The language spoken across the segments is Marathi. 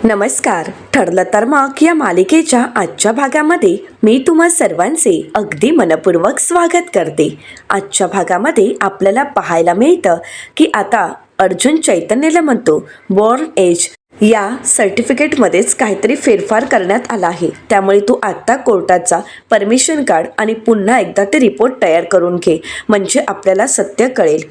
नमस्कार. ठरलं तर मग या मालिकेच्या आजच्या भागामध्ये मी तुम्हा सर्वांचे अगदी मनपूर्वक स्वागत करते. आजच्या भागामध्ये आपल्याला पाहायला मिळतं की आता अर्जुन चैतन्यला म्हणतो बॉर्न एज या सर्टिफिकेटमध्येच काहीतरी फेरफार करण्यात आला आहे, त्यामुळे तू आत्ता कोर्टाचा परमिशन काढ आणि पुन्हा एकदा ते रिपोर्ट तयार करून घे, म्हणजे आपल्याला सत्य कळेल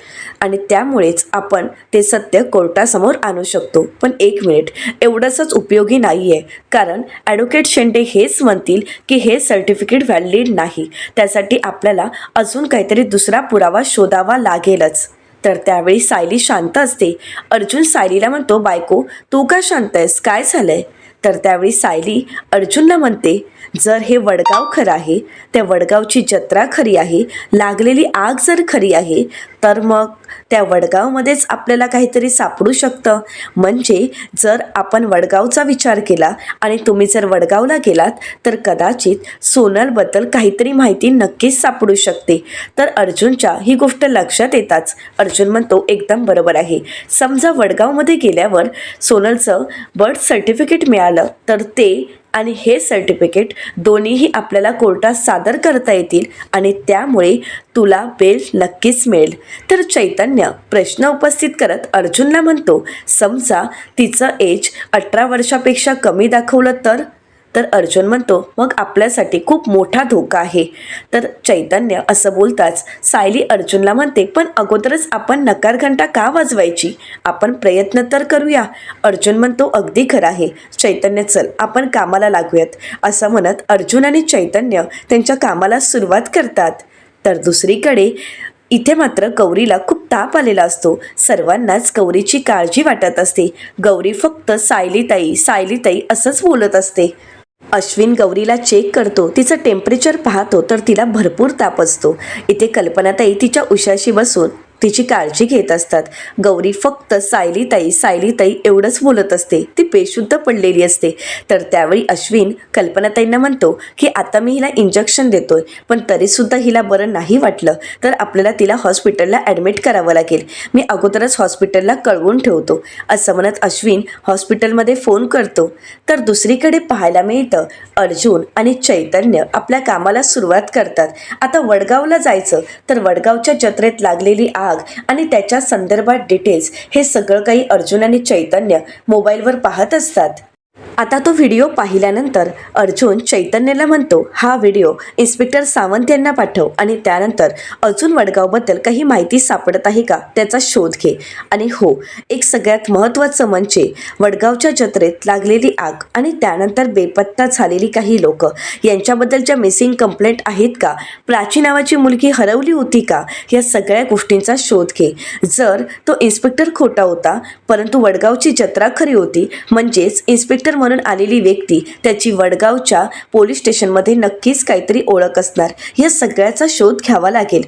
आणि त्यामुळेच आपण ते सत्य कोर्टासमोर आणू शकतो. पण एक मिनिट, एवढंच उपयोगी नाही आहे, कारण ॲडव्होकेट शेंडे हेच म्हणतील की हे सर्टिफिकेट व्हॅलिड नाही. त्यासाठी आपल्याला अजून काहीतरी दुसरा पुरावा शोधावा लागेलच. तर त्यावेळी सायली शांत असते. अर्जुन सायलीला म्हणतो, बायको तू का शांत आहेस, काय झालंय? तर त्यावेळी सायली अर्जुनला म्हणते, जर हे वडगाव खरं आहे, त्या वडगावची जत्रा खरी आहे, लागलेली आग जर खरी आहे, तर मग त्या वडगावमध्येच आपल्याला काहीतरी सापडू शकतं. म्हणजे जर आपण वडगावचा विचार केला आणि तुम्ही जर वडगावला गेलात तर कदाचित सोनलबद्दल काहीतरी माहिती नक्कीच सापडू शकते. तर अर्जुनच्या ही गोष्ट लक्षात येताच अर्जुन म्हणतो, एकदम बरोबर आहे. समजा वडगावमध्ये गेल्यावर सोनलचं बर्थ सर्टिफिकेट मिळालं तर ते आणि हे सर्टिफिकेट दोन्हीही आपल्याला कोर्टात सादर करता येतील आणि त्यामुळे तुला बेल नक्कीच मिळेल. तर चैतन्य प्रश्न उपस्थित करत अर्जुनला म्हणतो, समजा तिचं एज 18 वर्षापेक्षा कमी दाखवलं तर अर्जुन म्हणतो, मग आपल्यासाठी खूप मोठा धोका आहे. तर चैतन्य असं बोलताच सायली अर्जुनला म्हणते, पण अगोदरच आपण नकार घंटा का वाजवायची, आपण प्रयत्न तर करूया. अर्जुन म्हणतो, अगदी खरं आहे चैतन्य, चल आपण कामाला लागूयात. असं म्हणत अर्जुन आणि चैतन्य त्यांच्या कामाला सुरुवात करतात. तर दुसरीकडे इथे मात्र गौरीला खूप ताप आलेला असतो. सर्वांनाच गौरीची काळजी वाटत असते. गौरी फक्त सायलीताई असंच बोलत असते. अश्विन गौरीला चेक करतो, तिचं टेम्परेचर पाहतो तर तिला भरपूर ताप असतो. इथे कल्पनाताई तिच्या उशाशी बसून तिची काळजी घेत असतात. गौरी फक्त सायलीताई एवढंच बोलत असते, ती बेशुद्ध पडलेली असते. तर त्यावेळी अश्विन कल्पनाताईंना म्हणतो की आता मी हिला इंजेक्शन देतोय, पण तरीसुद्धा हिला बरं नाही वाटलं तर आपल्याला तिला हॉस्पिटलला ॲडमिट करावं लागेल. मी अगोदरच हॉस्पिटलला कळवून ठेवतो. असं म्हणत अश्विन हॉस्पिटलमध्ये फोन करतो. तर दुसरीकडे पाहायला मिळतं अर्जुन आणि चैतन्य आपल्या कामाला सुरुवात करतात. आता वडगावला जायचं, तर वडगावच्या जत्रेत लागलेली आग आणि त्याच्या संदर्भात डिटेल्स हे सगळं काही अर्जुन आणि चैतन्य मोबाईलवर पाहत असतात. आता तो व्हिडिओ पाहिल्यानंतर अर्जुन चैतन्यला म्हणतो, हा व्हिडिओ इन्स्पेक्टर सावंत यांना पाठव आणि त्यानंतर अजून वडगावबद्दल काही माहिती सापडत आहे का त्याचा शोध घे. आणि हो, एक सगळ्यात महत्त्वाचं म्हणजे वडगावच्या जत्रेत लागलेली आग आणि त्यानंतर बेपत्ता झालेली काही लोक यांच्याबद्दलच्या मिसिंग कंप्लेंट आहेत का, प्राची नावाची मुलगी हरवली होती का, या सगळ्या गोष्टींचा शोध घे. जर तो इन्स्पेक्टर खोटा होता परंतु वडगावची जत्रा खरी होती, म्हणजेच इन्स्पेक्टर म्हणून आलेली व्यक्ती त्याची वडगावच्या पोलीस स्टेशनमध्ये नक्कीच काहीतरी ओळख असणार. या सगळ्याचा शोध घ्यावा लागेल.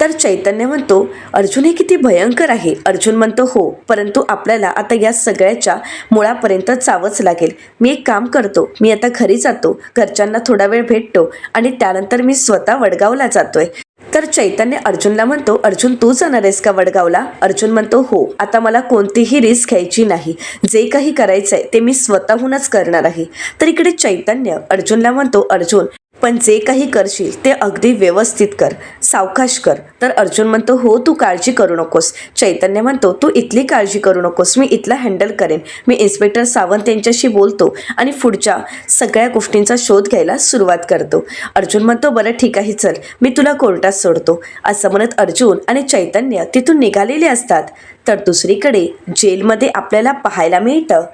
तर चैतन्य म्हणतो, अर्जुन हे किती भयंकर आहे. अर्जुन म्हणतो, हो, परंतु आपल्याला आता या सगळ्याच्या मुळापर्यंत जावंच लागेल. मी एक काम करतो, मी आता घरी जातो, घरच्यांना थोडा वेळ भेटतो आणि त्यानंतर मी स्वतः वडगावला जातोय. तर चैतन्य अर्जुनला म्हणतो, अर्जुन तू जाणार आहेस का वडगावला? अर्जुन म्हणतो, हो, आता मला कोणतीही रिस्क घ्यायची नाही. जे काही करायचं आहे ते मी स्वतःहूनच करणार आहे. तर इकडे चैतन्य अर्जुनला म्हणतो, अर्जुन पण जे काही करशील ते अगदी व्यवस्थित कर, सावकाश कर. तर अर्जुन म्हणतो, हो, तू काळजी करू नकोस. चैतन्य म्हणतो, तू इथली काळजी करू नकोस, मी इथला हँडल करेन. मी इन्स्पेक्टर सावंत यांच्याशी बोलतो आणि पुढच्या सगळ्या गोष्टींचा शोध घ्यायला सुरुवात करतो. अर्जुन म्हणतो, बरं ठीक आहे, चल मी तुला कोर्टात सोडतो. असं म्हणत अर्जुन आणि चैतन्य तिथून निघालेले असतात. तर दुसरीकडे जेलमध्ये आपल्याला पाहायला मिळतं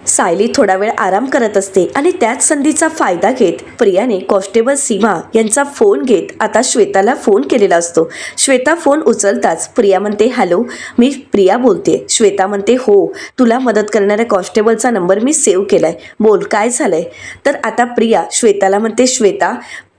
सायली थोडा वेळ आराम करत असते आणि त्याच संधीचा फायदा घेत प्रियाने कॉन्स्टेबल सीमा यांचा फोन घेत आता श्वेताला फोन केलेला असतो. श्वेता फोन उचलताच प्रिया म्हणते, हॅलो, मी प्रिया बोलते. श्वेता म्हणते, हो, तुला मदत करणाऱ्या कॉन्स्टेबलचा नंबर मी सेव्ह केलाय, बोल काय झालंय. तर आता प्रिया श्वेताला म्हणते, श्वेता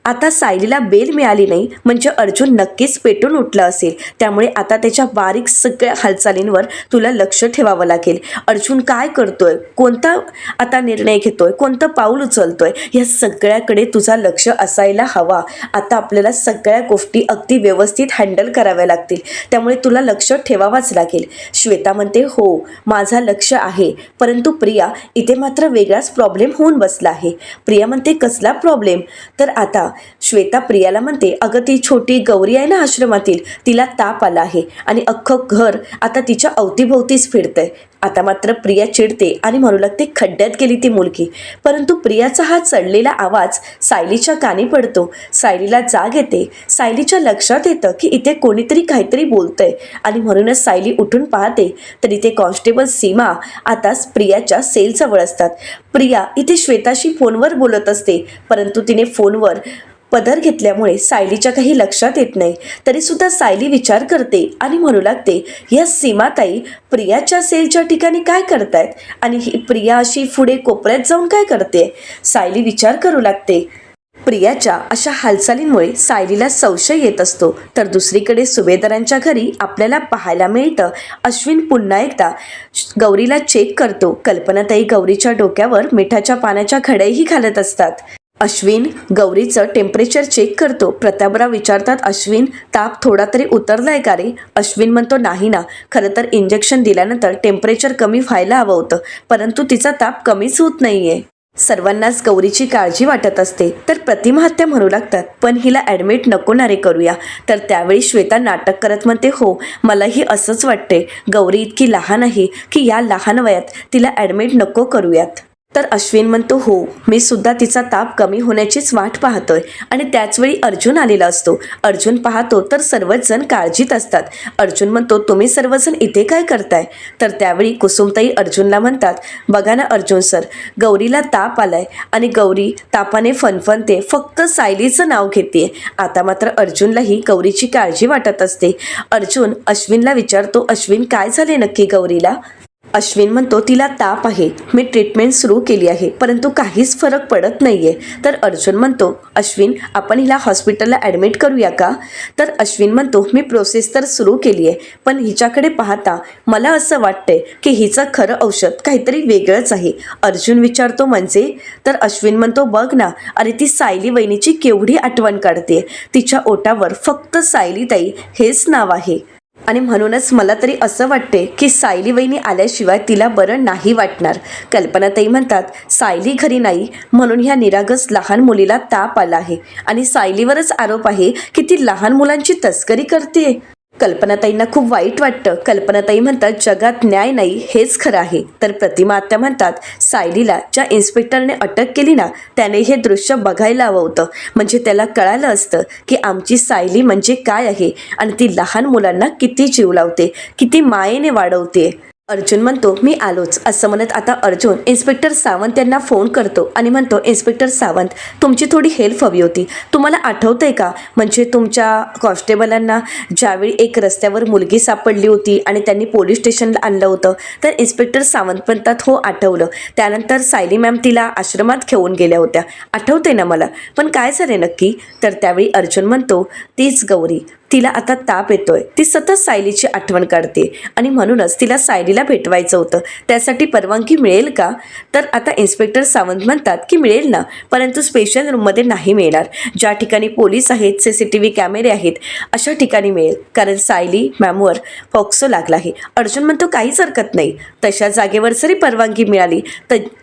आता सायलीला बेल मिळाली नाही म्हणजे अर्जुन नक्कीच पेटून उठला असेल, त्यामुळे आता त्याच्या बारीक सगळ्या हालचालींवर तुला लक्ष ठेवावं लागेल. अर्जुन काय करतोय, कोणता आता निर्णय घेतोय, कोणतं पाऊल उचलतोय, या सगळ्याकडे तुझा लक्ष असायला हवा. आता आपल्याला सगळ्या गोष्टी अगदी व्यवस्थित हँडल कराव्या लागतील, त्यामुळे तुला लक्ष ठेवावाच लागेल. श्वेता म्हणते हो माझा लक्ष आहे, परंतु प्रिया इथे मात्र वेगळाच प्रॉब्लेम होऊन बसला आहे. प्रिया म्हणते कसला प्रॉब्लेम? तर आता श्वेता प्रियाला म्हणते अगं ती छोटी गौरी आहे ना आश्रमातील, तिला ताप आला आहे आणि अख्खं घर आता तिच्या अवतीभोवतीच फिरतंय. आता मात्र प्रिया चिडते आणि म्हणू लागते खड्ड्यात गेली ती मुलगी. परंतु प्रियाचा हा चढलेला आवाज सायलीच्या कानी पडतो. सायलीला जाग येते. सायलीच्या लक्षात येतं की इथे कोणीतरी काहीतरी बोलतंय आणि म्हणूनच सायली उठून पाहते तर इथे कॉन्स्टेबल सीमा आताच प्रियाच्या सेलजवळ असतात. प्रिया इथे श्वेताशी फोनवर बोलत असते, परंतु तिने फोनवर पदर घेतल्यामुळे सायलीच्या काही लक्षात येत नाही. तरीसुद्धा सायली विचार करते आणि म्हणू लागते या सीमाताई प्रियाच्या सेलच्या ठिकाणी काय करतायत आणि ही प्रिया अशी पुढे कोपऱ्यात जाऊन काय करते. सायली विचार करू लागते. प्रियाच्या अशा हालचालींमुळे सायलीला संशय येत असतो. तर दुसरीकडे सुभेदारांच्या घरी आपल्याला पाहायला मिळतं अश्विन पुन्हा एकदा गौरीला चेक करतो. कल्पनाताई गौरीच्या डोक्यावर मिठाच्या पाण्याच्या घड्याही घालत असतात. अश्विन गौरीचं टेम्परेचर चेक करतो. प्रतापराव विचारतात अश्विन ताप थोडा तरी उतरलाय का रे? अश्विन म्हणतो नाही ना, खरं तर इंजेक्शन दिल्यानंतर टेम्परेचर कमी व्हायला हवं होतं, परंतु तिचा ताप कमीच होत नाहीये. सर्वांनाच गौरीची काळजी वाटत असते. तर प्रतिमाहत्या म्हणू लागतात पण हिला ॲडमिट नको ना रे करूया. तर त्यावेळी श्वेता नाटक करत म्हणते हो मलाही असंच वाटते, गौरी इतकी लहान आहे की या लहान वयात तिला ॲडमिट नको करूयात. तर अश्विन म्हणतो हो मी सुद्धा तिचा ताप कमी होण्याचीच वाट पाहतोय. आणि त्याचवेळी अर्जुन आलेला असतो. अर्जुन पाहतो तर सर्वच जण काळजीत असतात. अर्जुन म्हणतो तुम्ही सर्वजण इथे काय करताय? तर त्यावेळी कुसुमताई अर्जुनला म्हणतात बघा ना अर्जुन सर, गौरीला ताप आलाय आणि गौरी तापाने फनफनते, फक्त सायलीचं नाव घेते. आता मात्र अर्जुनलाही गौरीची काळजी वाटत असते. अर्जुन अश्विनला विचारतो अश्विन काय झाले नक्की गौरीला? अश्विन म्हणतो तिला ताप आहे, मी ट्रीटमेंट सुरू केली आहे, परंतु काहीच फरक पडत नाहीये. तर अर्जुन म्हणतो अश्विन आपण हिला हॉस्पिटलला ॲडमिट करूया का? तर अश्विन म्हणतो मी प्रोसेस तर सुरू केली आहे, पण हिच्याकडे पाहता मला असं वाटतंय की हिचं खरं औषध काहीतरी वेगळंच आहे. अर्जुन विचारतो म्हणजे? तर अश्विन म्हणतो बघ ना, अरे ती सायली वहिनीची केवढी आठवण काढते, तिच्या ओठावर फक्त सायलीताई हेच नाव आहे. आणि म्हणूनच मला तरी असं वाटते की सायली वहिनी आल्याशिवाय तिला बरं नाही वाटणार. कल्पनाताई म्हणतात सायली घरी नाही म्हणून ह्या निरागस लहान मुलीला ताप आला आहे आणि सायलीवरच आरोप आहे की ती लहान मुलांची तस्करी करते. कल्पनाताईंना खूप वाईट वाटतं. कल्पनाताई म्हणतात जगात न्याय नाही हेच खरं आहे. तर प्रतिमा आत्या म्हणतात सायलीला ज्या इन्स्पेक्टरने अटक केली ना त्याने हे दृश्य बघायला हवं होतं, म्हणजे त्याला कळालं असतं की आमची सायली म्हणजे काय आहे आणि ती लहान मुलांना किती जीव लावते, किती मायेने वाढवते. अर्जुन म्हणतो मी आलोच असं म्हणत आता अर्जुन इन्स्पेक्टर सावंत यांना फोन करतो आणि म्हणतो इन्स्पेक्टर सावंत तुमची थोडी हेल्प हवी होती. तुम्हाला आठवतंय का, म्हणजे तुमच्या कॉन्स्टेबलांना ज्यावेळी एक रस्त्यावर मुलगी सापडली होती आणि त्यांनी पोलीस स्टेशनला आणलं होतं. तर इन्स्पेक्टर सावंत म्हणतात हो आठवलं. त्यानंतर सायली मॅम तिला आश्रमात घेऊन गेल्या होत्या, आठवते ना मला, पण काय झाले नक्की? तर त्यावेळी अर्जुन म्हणतो तीच गौरी, तिला आता ताप येतोय, ती सतत सायलीची आठवण काढते आणि म्हणूनच तिला सायलीला भेटवायचं होतं, त्यासाठी परवानगी मिळेल का? तर आता इन्स्पेक्टर सावंत म्हणतात की मिळेल ना, परंतु स्पेशल रूममध्ये नाही मिळणार, ज्या ठिकाणी पोलीस आहेत, CCTV कॅमेरे आहेत अशा ठिकाणी मिळेल, कारण सायली मॅमवर फॉक्सो लागला आहे. अर्जुन म्हणतो काहीच हरकत नाही, तशा जागेवर जरी परवानगी मिळाली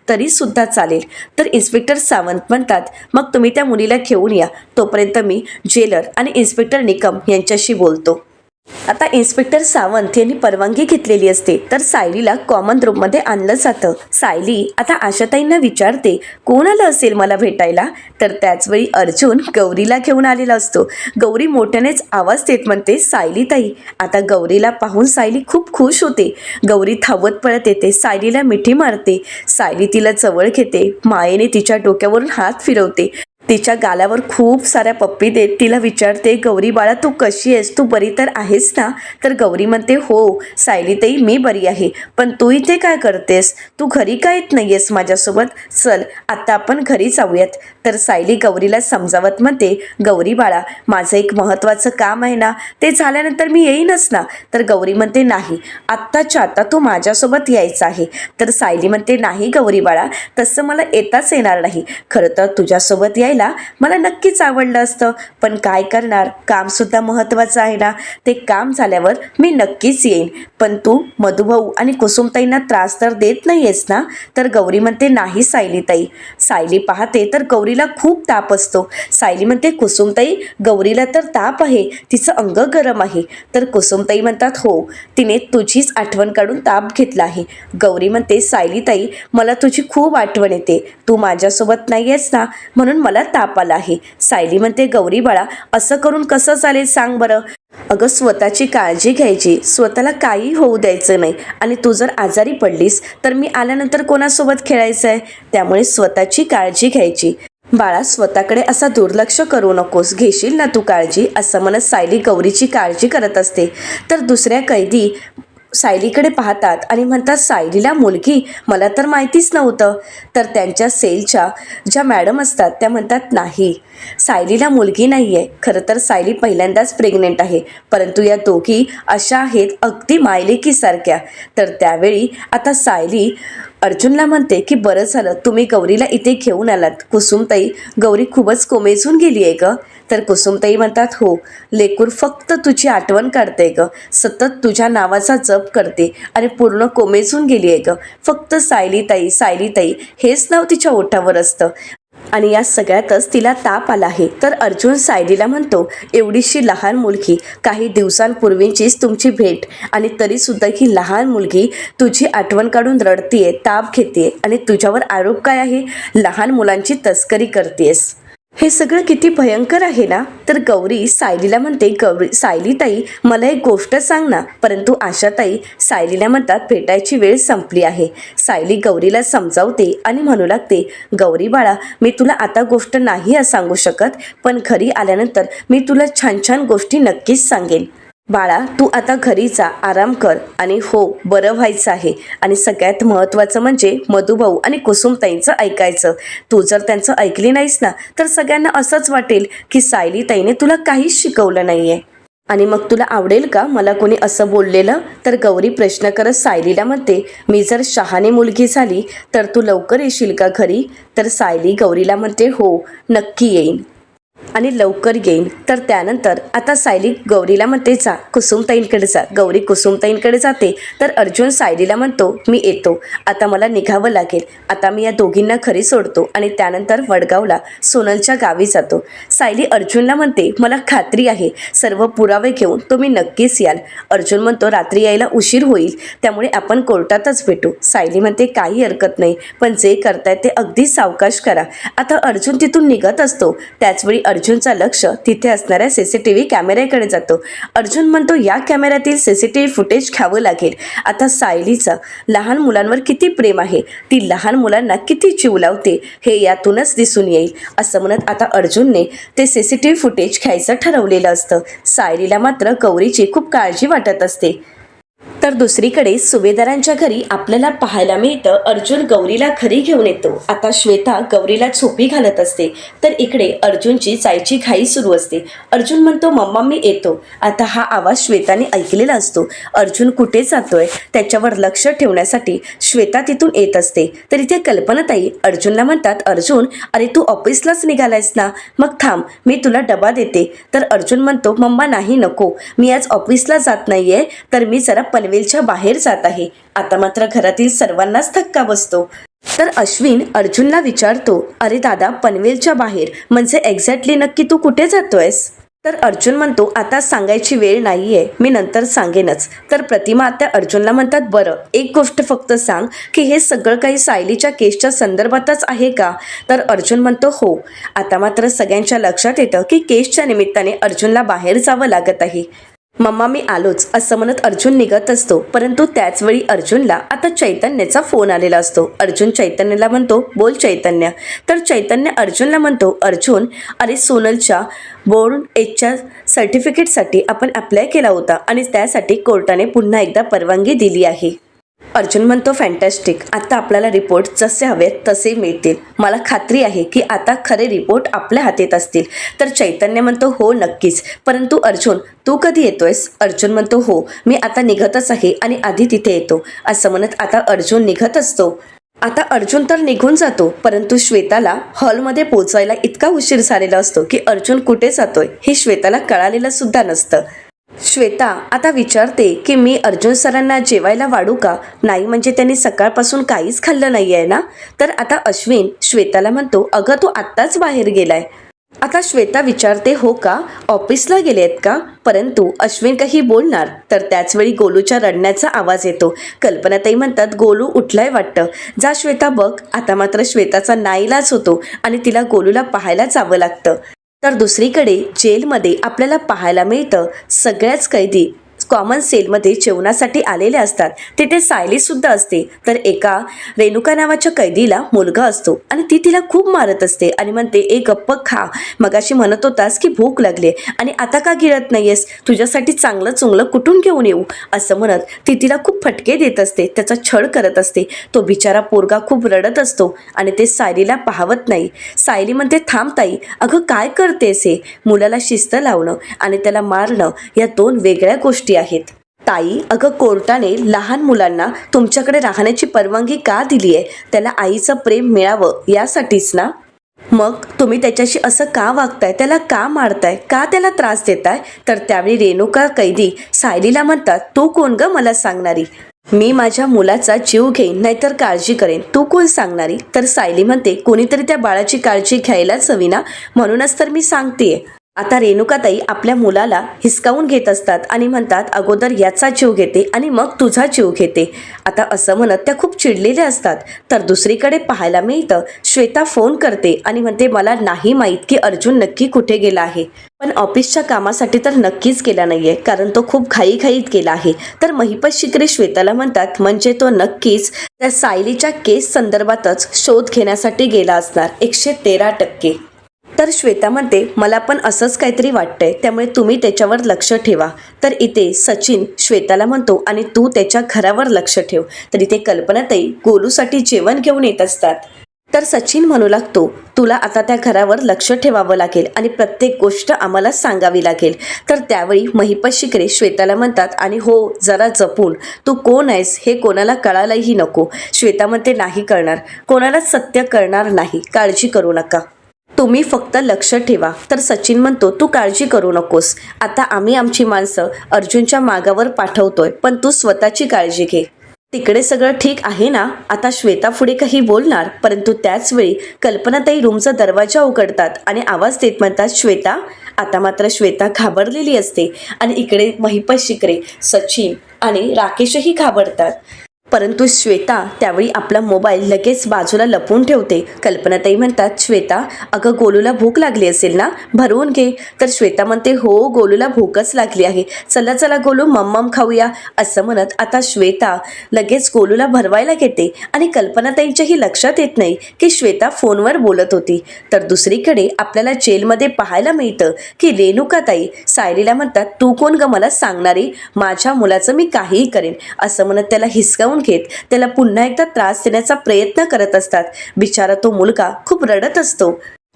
तरी सुद्धा चालेल. तर इन्स्पेक्टर सावंत म्हणतात मग तुम्ही त्या मुलीला घेऊन या, तोपर्यंत मी जेलर आणि इन्स्पेक्टर निकम यांच्याशी बोलतो. आता इन्स्पेक्टर सावंत यांनी परवानगी घेतलेली असते. तर सायलीला कॉमन रूममध्ये आणलं जातं. सायली आता आशाताईंना विचारते कोण आलं असेल मला भेटायला. तर त्याचवेळी अर्जुन गौरीला घेऊन आलेला असतो. गौरी मोठ्यानेच आवाज देत म्हणते सायलीताई. आता गौरीला पाहून सायली खूप खुश होते. गौरी धावत पळत येते, सायलीला मिठी मारते. सायली तिला जवळ घेते, मायेने तिच्या डोक्यावरून हात फिरवते. तिच्या गालावर खूप साऱ्या पप्पी देत तिला विचारते, गौरी बाळा तू कशी आहेस, तू बरी तर आहेस ना? तर गौरी म्हणते, हो सायलीताई मी बरी आहे, पण तू इथे काय करतेस, तू घरी का येत नाही आहेस माझ्यासोबत, चल आता आपण घरी जाऊयात. तर सायली गौरीला समजावत म्हणते, गौरी बाळा माझं एक महत्त्वाचं काम आहे ना, ते झाल्यानंतर मी येईनच ना. तर गौरी म्हणते, नाही आत्ताच्या आता तू माझ्यासोबत यायचं आहे. तर सायली म्हणते, नाही गौरी बाळा तसं मला येताच येणार नाही, खरं तर तुझ्यासोबत यायला मला नक्कीच आवडलं असतं, पण काय करणार, कामसुद्धा महत्त्वाचं आहे ना. ते काम झाल्यावर मी नक्कीच येईन, पण तू मधुभाऊ आणि कुसुमताईंना त्रास तर देत नाही आहेस ना. तर गौरी म्हणते, नाही सायलीताई. सायली पाहते तर गौरीला खूप ताप असतो. सायली म्हणते, कुसुमताई गौरीला तर ताप आहे, तिचं अंग गरम आहे. तर कुसुमताई म्हणतात, हो तिने तुझीच आठवण काढून ताप घेतला आहे. गौरी म्हणते, सायलीताई मला तुझी खूप आठवण येते, तू माझ्यासोबत नाही आहेस ना म्हणून मला ताप आला आहे. सायली म्हणते, गौरी बाळा असं करून कसं चालेल सांग बरं. अगं स्वतःची काळजी घ्यायची, स्वतःला काही होऊ द्यायचं नाही, आणि तू जर आजारी पडलीस तर मी आल्यानंतर कोणासोबत खेळायचं आहे, त्यामुळे स्वतःची काळजी घ्यायची. बाळा स्वतःकडे असा दुर्लक्ष करू नकोस, घेशील ना तू काळजी, असं म्हणत सायली गौरीची काळजी करत असते. तर दुसऱ्या कैदी सायलीकडे पाहतात आणि म्हणतात, सायलीला मुलगी, मला तर माहितीच नव्हतं. तर त्यांच्या सेलच्या ज्या मॅडम असतात त्या म्हणतात, नाही सायलीला मुलगी नाही आहे, खरं तर सायली पहिल्यांदाच प्रेग्नेंट आहे, परंतु या दोघी अशा आहेत अगदी मायलेकीसारख्या. तर त्यावेळी आता सायली अर्जुनला म्हणते की बरं झालं तुम्ही गौरीला इथे घेऊन आलात, कुसुमताई गौरी खूपच कोमेजून गेली आहे ग. तर कुसुमताई म्हणतात, हो लेकूर फक्त तुझी आठवण काढते ग, सतत तुझ्या नावाचा जप करते आणि पूर्ण कोमेजून गेली आहे ग, फक्त सायलीताई सायलीताई हेच नाव तिच्या ओठावर असतं, आणि या सगळ्यातच तिला ताप आला आहे. तर अर्जुन सायलीला म्हणतो, एवढीशी लहान मुलगी, काही दिवसांपूर्वीचीच तुमची भेट, आणि तरीसुद्धा ही लहान मुलगी तुझी आठवण काढून रडतीये, ताप घेते, आणि तुझ्यावर आरोप काय आहे, लहान मुलांची तस्करी करतेस. हे सगळं किती भयंकर आहे ना. तर गौरी सायलीला म्हणते, गौरी सायलीताई मला एक गोष्ट सांग ना, परंतु आशाताई सायलीला म्हणतात, भेटायची वेळ संपली आहे. सायली गौरीला समजावते आणि म्हणू लागते, गौरी बाळा मी तुला आता गोष्ट नाही सांगू शकत, पण घरी आल्यानंतर मी तुला छान छान गोष्टी नक्कीच सांगेन. बाळा तू आता घरी जा, आराम कर, आणि हो बरं व्हायचं आहे, आणि सगळ्यात महत्त्वाचं म्हणजे मधुभाऊ आणि कुसुमताईंचं ऐकायचं. तू जर त्यांचं ऐकली नाहीस ना तर सगळ्यांना असंच वाटेल की सायलीताईने तुला काहीच शिकवलं नाही आहे, आणि मग तुला आवडेल का मला कोणी असं बोललेलं. तर गौरी प्रश्न करत सायलीला म्हणते, मी जर शहाणी मुलगी झाली तर तू लवकर येशील का घरी. तर सायली गौरीला म्हणते, हो नक्की येईन आणि लवकर येईन. तर त्यानंतर आता सायली गौरीला म्हणते, जा कुसुमताईंकडे जा. गौरी कुसुमताईंकडे जाते. तर अर्जुन सायलीला म्हणतो, मी येतो, आता मला निघावं लागेल, आता मी या दोघींना घरी सोडतो आणि त्यानंतर वडगावला सोनलच्या गावी जातो. सायली अर्जुनला म्हणते, मला खात्री आहे सर्व पुरावे घेऊन तुम्ही नक्कीच याल. अर्जुन म्हणतो, रात्री यायला उशीर होईल, त्यामुळे आपण कोर्टातच भेटू. सायली म्हणते, काही हरकत नाही, पण जे करताय ते अगदी सावकाश करा. आता अर्जुन तिथून निघत असतो, त्याचवेळी अर्जुनचा लक्ष तिथे असणाऱ्या CCTV कॅमेऱ्याकडे जातो. अर्जुन म्हणतो, या कॅमेऱ्यातील CCTV फुटेज घ्यावं लागेल. आता सायलीचं लहान मुलांवर किती प्रेम आहे, ती लहान मुलांना किती जीव लावते हे यातूनच दिसून येईल. असं म्हणत आता अर्जुनने ते CCTV फुटेज घ्यायचं ठरवलेलं असतं. सायलीला मात्र गौरीची खूप काळजी वाटत असते. तर दुसरीकडे सुभेदारांच्या घरी आपल्याला पाहायला मिळतं, अर्जुन गौरीला घरी घेऊन येतो. आता श्वेता गौरीला झोपी घालत असते, तर इकडे अर्जुनची जायची घाई सुरू असते. अर्जुन म्हणतो, मम्मा मी येतो. आता हा आवाज श्वेताने ऐकलेला असतो. अर्जुन कुठे जातोय त्याच्यावर लक्ष ठेवण्यासाठी श्वेता तिथून येत असते. तर इथे कल्पनाताई अर्जुनला म्हणतात, अर्जुन अरे तू ऑफिसलाच निघालायस ना, मग थांब मी तुला डबा देते. तर अर्जुन म्हणतो, मम्मा नाही नको, मी आज ऑफिसला जात नाहीये, तर मी जरा पनवेलच्या बाहेर जात आहे. आता मात्र घरातील सर्वांनाच धक्का बसतो. तर अश्विन अर्जुनला विचारतो, अरे दादा पनवेलच्या बाहेर म्हणजे एक्झॅक्टली नक्की तू कुठे जातोयस. तर अर्जुन म्हणतो, आता सांगायची वेळ नाहीये, मी नंतर सांगेनच. तर प्रतिमा आता अर्जुनला म्हणतात, बरं एक गोष्ट फक्त सांग की हे सगळं काही सायलीच्या केसच्या संदर्भातच आहे का. तर अर्जुन म्हणतो, हो. आता मात्र सगळ्यांच्या लक्षात येतं की केसच्या निमित्ताने अर्जुनला बाहेर जावं लागत आहे. मम्मा मी आलोच असं म्हणत अर्जुन निघत असतो, परंतु त्याच वेळी अर्जुनला आता चैतन्याचा फोन आलेला असतो. अर्जुन चैतन्याला म्हणतो, बोल चैतन्य. तर चैतन्य अर्जुनला म्हणतो, अर्जुन अरे सोनलच्या बोर्ड एजच्या सर्टिफिकेटसाठी आपण अप्लाय केला होता आणि त्यासाठी कोर्टाने पुन्हा एकदा परवानगी दिली आहे. अर्जुन म्हणतो, फॅन्टॅस्टिक. आता आपल्याला रिपोर्ट जसे हवेत तसे मिळतील. मला खात्री आहे की आता खरे रिपोर्ट आपल्या हातात असतील. तर चैतन्य म्हणतो, हो नक्कीच. परंतु अर्जुन तू कधी येतोयस? अर्जुन म्हणतो, हो मी आता निघतच आहे आणि आधी तिथे येतो. असं म्हणत आता अर्जुन निघत असतो. आता अर्जुन तर निघून जातो, परंतु श्वेताला हॉलमध्ये पोहोचायला इतका उशीर झालेला असतो की अर्जुन कुठे जातोय हे श्वेताला कळालेलं सुद्धा नसतं. श्वेता आता विचारते की मी अर्जुन सरांना जेवायला वाढू का? नाही म्हणजे त्यांनी सकाळपासून काहीच खाल्लं नाही आहे ना? तर आता अश्विन श्वेताला म्हणतो, अगं तू आत्ताच बाहेर गेलाय. आता श्वेता विचारते, हो का? ऑफिसला गेले आहेत का? परंतु अश्विन काही बोलणार तर त्याचवेळी गोलूच्या रडण्याचा आवाज येतो. कल्पनाताई म्हणतात, गोलू उठलाय वाटतं, जा श्वेता बघ. आता मात्र श्वेताचा नाईलाज होतो आणि तिला गोलूला पाहायला जावं लागतं. तर दुसरीकडे जेलमध्ये आपल्याला पाहायला मिळतं सगळ्याच कैदी कॉमन सेलमध्ये जेवणासाठी आलेले असतात. तिथे सायली सुद्धा असते. तर एका रेणुका नावाच्या कैदीला मुलगा असतो आणि ती तिला खूप मारत असते आणि म्हणते, ए गप्प खा, मगाशी म्हणत होतास की भूक लागले आणि आता का गिळत नाहीयेस? तुझ्यासाठी चांगलं चुंगलं कुठून घेऊन येऊ? असं म्हणत ती तिला खूप फटके देत असते, त्याचा छळ करत असते. तो बिचारा पोरगा खूप रडत असतो आणि ते सायलीला पाहवत नाही. सायली म्हणते, थांब ताई, अगं काय करतेस हे? मुलाला शिस्त लावणं आणि त्याला मारणं या दोन वेगळ्या गोष्टी आहेत. ताई, अगं कोर्टाने लहान मुलांना तुमच्याकडे राहण्याची परवानगी का दिली आहे? त्याला आईचं प्रेम मिळावं यासाठीच ना? मग तुम्ही त्याच्याशी असं का वागताय? त्याला का मारताय? का त्याला त्रास देताय? तर त्यावेळी रेणुका कैदी सायलीला म्हणतात, तू कोण ग मला सांगणारी? मी माझ्या मुलाचा जीव घेईन नाहीतर काळजी करेन, तू कोण सांगणारी? तर सायली म्हणते, कोणीतरी त्या बाळाची काळजी घ्यायलाच हवी ना, म्हणूनच तर मी सांगतेय. आता रेणुकाताई आपल्या मुलाला हिसकावून घेत असतात आणि म्हणतात, अगोदर याचा जीव घेते आणि मग तुझा जीव घेते. आता असं म्हणत त्या खूप चिडलेल्या असतात. तर दुसरीकडे पाहायला मिळतं श्वेता फोन करते आणि म्हणते, मला नाही माहीत की अर्जुन नक्की कुठे गेला आहे, पण ऑफिसच्या कामासाठी तर नक्कीच गेला नाहीये, कारण तो खूप घाईघाईत गेला आहे. तर महिपत शिकरे श्वेताला म्हणतात, म्हणजे तो नक्कीच त्या सायलीच्या केस संदर्भातच शोध घेण्यासाठी गेला असणार 113%. तर श्वेता म्हणते, मला पण असंच काहीतरी वाटतंय, त्यामुळे तुम्ही त्याच्यावर लक्ष ठेवा. तर इथे सचिन श्वेताला म्हणतो, आणि तू त्याच्या घरावर लक्ष ठेव. तर इथे कल्पनाताई गोलूसाठी जेवण घेऊन येत असतात. तर सचिन म्हणू लागतो, तुला आता त्या घरावर लक्ष ठेवावं लागेल आणि प्रत्येक गोष्ट आम्हाला सांगावी लागेल. तर त्यावेळी महिपत शिकरे श्वेताला म्हणतात, आणि हो जरा जपून, तू कोण आहेस हे कोणाला कळायलाही नको. श्वेता म्हणते, नाही कळणार, कोणालाच सत्य कळणार नाही, काळजी करू नका, तुम्ही फक्त लक्ष ठेवा. तर सचिन म्हणतो, तू काळजी करू नकोस, आता आम्ही आमची माणसं अर्जुनच्या मागावर पाठवतोय, पण तू स्वतःची काळजी घे. तिकडे सगळं ठीक आहे ना? आता श्वेता पुढे काही बोलणार, परंतु त्याच वेळी कल्पनाताई रूमचा दरवाजा उघडतात आणि आवाज देत म्हणतात, श्वेता. आता मात्र श्वेता घाबरलेली असते आणि इकडे महिपत शिकरे, सचिन आणि राकेशही घाबरतात. परंतु श्वेता त्यावेळी आपला मोबाईल लगेच बाजूला लपवून ठेवते. कल्पनाताई म्हणतात, श्वेता अगं गोलूला भूक लागली असेल ना, भरवून घे. तर श्वेता म्हणते, हो गोलूला भूकच लागली आहे, चला चला गोलू मम्मम खाऊया. असं म्हणत आता श्वेता लगेच गोलूला भरवायला घेते आणि कल्पनाताईंच्याही लक्षात येत नाही की श्वेता फोनवर बोलत होती. तर दुसरीकडे आपल्याला जेलमध्ये पाहायला मिळतं की रेणुकाताई सायलीला म्हणतात, तू कोण ग मला सांगणारी? माझ्या मुलाचं मी काहीही करेन. असं म्हणत त्याला हिसकावून घेत त्याला पुन्हा एकदा त्रास देण्याचा प्रयत्न करत असतात. बिचारा तो मुलगा खूप रडत असतो.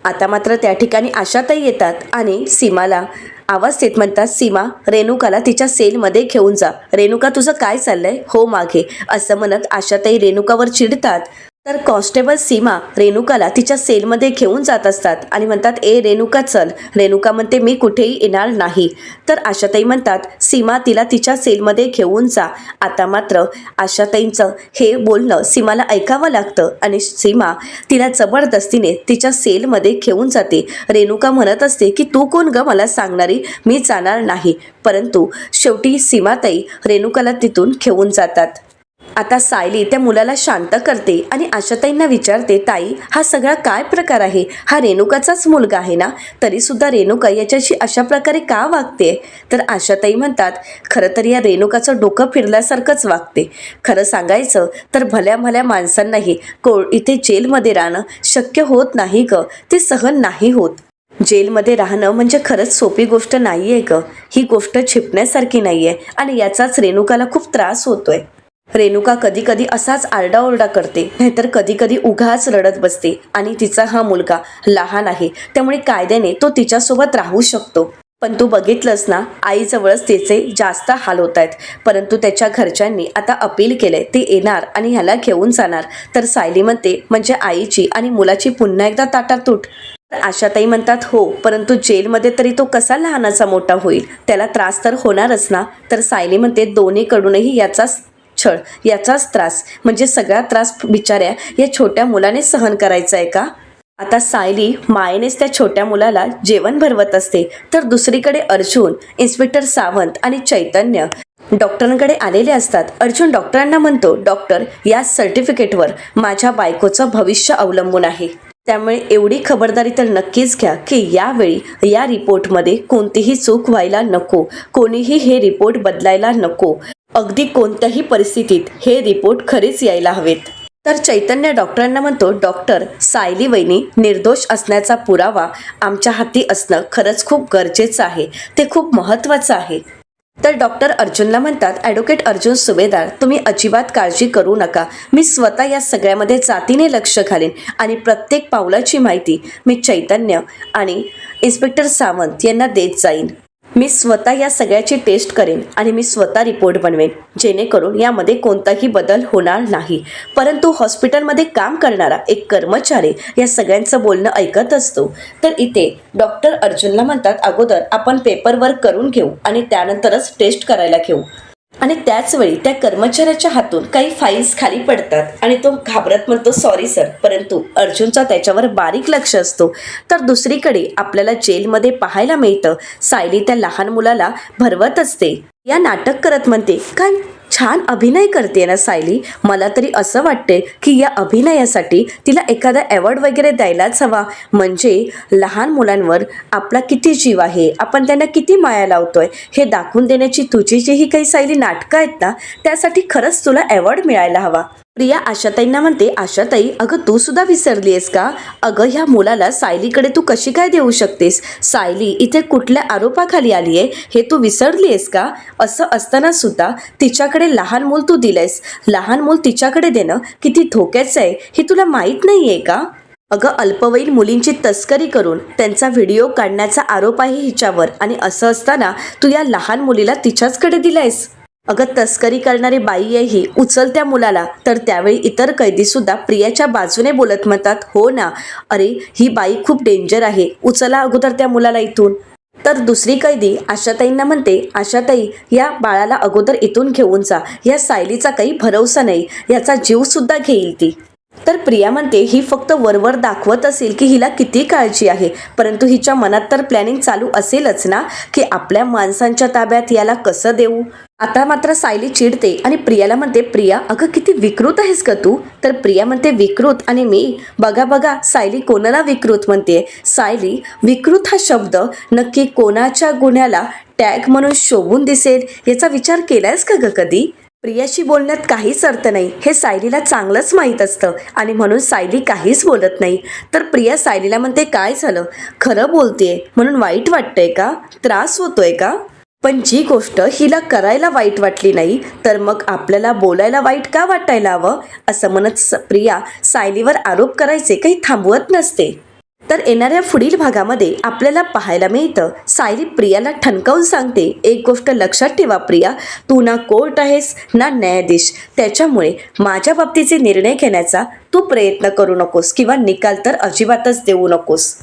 आता मात्र त्या ठिकाणी आशाताई येतात आणि सीमाला आवाज देत म्हणतात, सीमा रेणुकाला तिच्या सेलमध्ये घेऊन जा. रेणुका तुझं काय चाललंय? हो मागे. असं म्हणत आशाताई रेणुकावर चिडतात. तर कॉन्स्टेबल सीमा रेणुकाला तिच्या सेलमध्ये घेऊन जात असतात आणि म्हणतात, ए रेणुका चल. रेणुका म्हणते, मी कुठेही येणार नाही. तर आशाताई म्हणतात, सीमा तिला तिच्या सेलमध्ये घेऊन जा. आता मात्र आशाताईंचं हे बोलणं सीमाला ऐकावं लागतं आणि सीमा तिला जबरदस्तीने तिच्या सेलमध्ये घेऊन जाते. रेणुका म्हणत असते की तू कोण ग मला सांगणारी, मी जाणार नाही. परंतु शेवटी सीमाताई रेणुकाला तिथून घेऊन जातात. आता सायली त्या मुलाला शांत करते आणि आशाताईंना विचारते, ताई हा सगळा काय प्रकार आहे? हा रेणुकाचाच मुलगा आहे ना, तरी सुद्धा रेणुका याच्याशी अशा प्रकारे का वागते? तर आशाताई म्हणतात, खरं तर या रेणुकाचं डोकं फिरल्यासारखंच वागते. खरं सांगायचं तर भल्या भल्या माणसांनाही इथे जेलमध्ये राहणं शक्य होत नाही ग, ते सहन नाही होत. जेलमध्ये राहणं म्हणजे खरंच सोपी गोष्ट नाहीये ग. ही गोष्ट छिपण्यासारखी नाहीये आणि याचाच रेणुकाला खूप त्रास होतोय. रेणुका कधी कधी असाच आरडाओरडा करते, नाहीतर कधी कधी उगाच रडत बसते आणि तिचा हा मुलगा लहान आहे, त्यामुळे कायद्याने तो तिच्यासोबत राहू शकतो. पण तू बघितलंस ना, आईजवळच तिचे जास्त हाल होत आहेत. परंतु त्याच्या घरच्यांनी आता अपील केलंय, ते येणार आणि ह्याला घेऊन जाणार. तर सायली म्हणते, म्हणजे आईची आणि मुलाची पुन्हा एकदा ताटातूट? आशाताई म्हणतात, हो, परंतु जेलमध्ये तरी तो कसा लहानाचा मोठा होईल? त्याला त्रास तर होणारच ना. तर सायली म्हणते, दोन्हीकडूनही याचाच छळ, याचाच त्रास, म्हणजे सगळा त्रास बिचाऱ्या या छोट्या मुलाने सहन करायचा आहे का? आता सायली मायेनेच त्या छोट्या मुलाला जेवण भरवत असते, तर दुसरीकडे अर्जुन, इन्स्पेक्टर सावंत आणि चैतन्य डॉक्टरांकडे आलेले असतात. अर्जुन डॉक्टरांना म्हणतो, डॉक्टर, या सर्टिफिकेटवर माझ्या बायकोचं भविष्य अवलंबून आहे, त्यामुळे एवढी खबरदारी तर नक्कीच घ्या की यावेळी या रिपोर्टमध्ये कोणतीही चूक व्हायला नको, कोणीही हे रिपोर्ट बदलायला नको. अगदी कोणत्याही परिस्थितीत हे रिपोर्ट खरेच यायला हवेत. तर चैतन्य डॉक्टरांना म्हणतो, डॉक्टर, सायली वहिनी निर्दोष असण्याचा पुरावा आमच्या हाती असणं खरंच खूप गरजेचं आहे, ते खूप महत्त्वाचं आहे. तर डॉक्टर अर्जुनला म्हणतात, ॲडव्होकेट अर्जुन सुभेदार, तुम्ही अजिबात काळजी करू नका. मी स्वतः या सगळ्यामध्ये जातीने लक्ष घालेन आणि प्रत्येक पावलाची माहिती मी चैतन्य आणि इन्स्पेक्टर सावंत यांना देत जाईन. मी स्वतः या सगळ्याची टेस्ट करेन आणि मी स्वतः रिपोर्ट बनवेन, जेणेकरून यामध्ये कोणताही बदल होणार नाही. परंतु हॉस्पिटलमध्ये काम करणारा एक कर्मचारी या सगळ्यांचं बोलणं ऐकत असतो. तर इथे डॉक्टर अर्जुनला म्हणतात, अगोदर आपण पेपरवर्क करून घेऊ आणि त्यानंतरच टेस्ट करायला घेऊ. आणि त्याचवेळी त्या कर्मचाऱ्याच्या हातून काही फाईल्स खाली पडतात आणि तो घाबरत म्हणतो, सॉरी सर. परंतु अर्जुनचा त्याच्यावर बारीक लक्ष असतो. तर दुसरीकडे आपल्याला जेलमध्ये पाहायला मिळतं, सायली त्या लहान मुलाला भरवत असते. या नाटक करत म्हणते, काय छान अभिनय करते ना सायली. मला तरी असं वाटते की या अभिनयासाठी तिला एखादा अवॉर्ड वगैरे द्यायलाच हवा. म्हणजे लहान मुलांवर आपला किती जीव आहे, आपण त्यांना किती माया लावतोय हे दाखवून देण्याची तुझी जी ही काही सायली नाटकं आहेत ना, त्यासाठी खरंच तुला अवॉर्ड मिळायला हवा. प्रिया आशाताईंना म्हणते, आशाताई, अगं तू सुद्धा विसरली आहेस का? अगं ह्या मुलाला सायलीकडे तू कशी काय देऊ शकतेस? सायली इथे कुठल्या आरोपाखाली आली आहे हे तू विसरली आहेस का? असं असताना सुद्धा तिच्याकडे लहान मूल तू दिलंयस. लहान मूल तिच्याकडे देणं किती धोक्याचं आहे हे तुला माहीत नाही आहे का? अगं अल्पवयीन मुलींची तस्करी करून त्यांचा व्हिडिओ काढण्याचा आरोप आहे हिच्यावर, आणि असं असताना तू या लहान मुलीला तिच्याचकडे दिलायस. अगं तस्करी करणारी बाई आहे ही, उचल त्या मुलाला. तर त्यावेळी इतर कैदी सुद्धा प्रियाच्या बाजूने बोलत म्हणतात, हो ना, अरे ही बाई खूप डेंजर आहे, उचला अगोदर त्या मुलाला इथून. तर दुसरी कैदी आशाताईंना म्हणते, आशाताई, या बाळाला अगोदर इथून घेऊन जा. या सायलीचा काही भरवसा नाही, याचा जीव सुद्धा घेईल ती. तर प्रिया म्हणते, ही फक्त वरवर दाखवत असेल की हिला किती काळजी आहे, परंतु हिच्या मनात तर प्लॅनिंग चालू असेलच ना की आपल्या माणसांच्या ताब्यात याला कसं देऊ. आता मात्र सायली चिडते आणि प्रियाला म्हणते, प्रिया, अगं किती विकृत आहेस का तू? तर प्रिया म्हणते, विकृत आणि मी? बघा बघा सायली कोणाला विकृत म्हणते. सायली, विकृत हा शब्द नक्की कोणाच्या गुन्ह्याला टॅग म्हणून शोभून दिसेल याचा विचार केलायस का ग कधी? प्रियाशी बोलण्यात काहीच अर्थ नाही हे सायलीला चांगलंच माहीत असतं आणि म्हणून सायली काहीच बोलत नाही. तर प्रिया सायलीला म्हणते, काय झालं? खरं बोलतेय म्हणून वाईट वाटतंय का? त्रास होतोय का? पण जी गोष्ट हिला करायला वाईट वाटली नाही तर मग आपल्याला बोलायला वाईट का वाटायला हवं? असं म्हणत प्रिया सायलीवर आरोप करायचे काही थांबवत नसते. तर येणाऱ्या पुढील भागामध्ये आपल्याला पाहायला मिळतं, सायली प्रियाला ठणकावून सांगते, एक गोष्ट लक्षात ठेवा प्रिया, तू ना कोर्ट आहेस ना न्यायाधीश, त्याच्यामुळे माझ्या बाबतीचे निर्णय घेण्याचा तू प्रयत्न करू नकोस किंवा निकाल तर अजिबातच देऊ नकोस.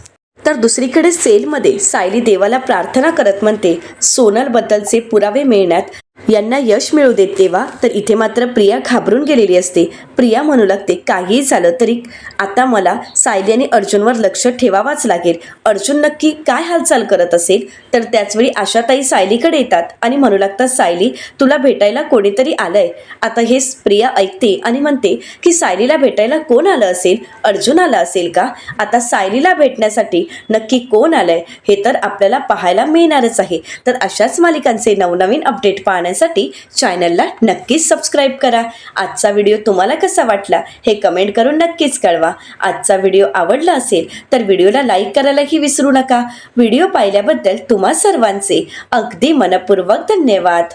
तर दुसरीकडे सेलमध्ये सायली देवाला प्रार्थना करत म्हणते, सोनलबद्दलचे पुरावे मिळण्यात यांना यश मिळू देत तेव्हा तर इथे मात्र प्रिया घाबरून गेलेली असते. प्रिया म्हणू लागते, काहीही झालं तरी आता मला सायली आणि अर्जुनवर लक्ष ठेवावाच लागेल. अर्जुन नक्की काय हालचाल करत असेल. तर त्याचवेळी आशाताई सायलीकडे येतात आणि म्हणू लागतात, सायली तुला भेटायला कोणीतरी आलंय. आता हे प्रिया ऐकते आणि म्हणते की सायलीला भेटायला कोण आलं असेल. अर्जुन आला असेल का. आता सायलीला भेटण्यासाठी नक्की कोण आलंय हे तर आपल्याला पाहायला मिळणारच आहे. तर अशाच मालिकांचे नवनवीन अपडेट पाहण्यासाठी चॅनलला नक्कीच सबस्क्राईब करा. आजचा व्हिडिओ तुम्हाला कसा वाटला हे कमेंट करून नक्कीच कळवा. आजचा व्हिडिओ आवडला असेल तर व्हिडिओला लाईक करायलाही विसरू नका. व्हिडिओ पाहिल्याबद्दल तुम्हा सर्वांचे अगदी मनपूर्वक धन्यवाद.